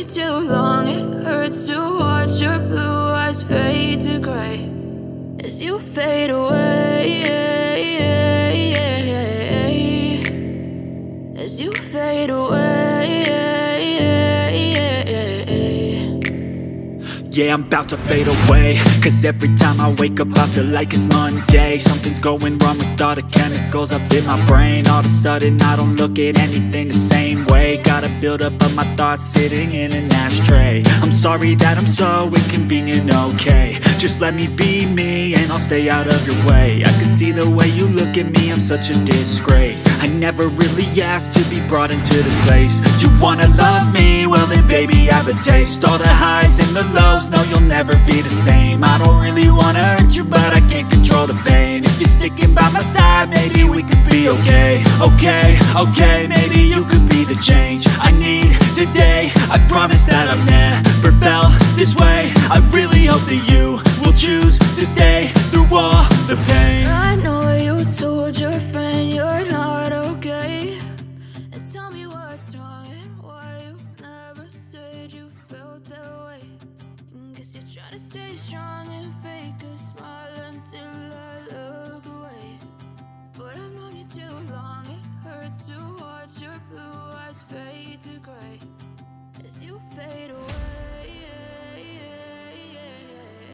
me too long. It hurts to watch your blue eyes fade to gray as you fade away, as you fade away. Yeah, I'm about to fade away, cause every time I wake up I feel like it's Monday. Something's going wrong with all the chemicals up in my brain. All of a sudden I don't look at anything the same way. Got a buildup of my thoughts sitting in an ashtray. I'm sorry that I'm so inconvenient, okay. Just let me be me and I'll stay out of your way. I can see the way you look at me, I'm such a disgrace. I never really asked to be brought into this place. You wanna love me? Well then baby have a taste. All the highs and the lows, no you'll never be the same. I don't really wanna hurt you but I can't control the pain. If you're sticking by my side maybe we could be okay. Okay, maybe you could be the change I need today. I promise that I've never felt this way. I really hope that you will choose to stay through all the pain. I know you told your friend you're not okay, and tell me what's wrong and why you never said you felt that way. Guess you're trying to stay strong and fake a smile until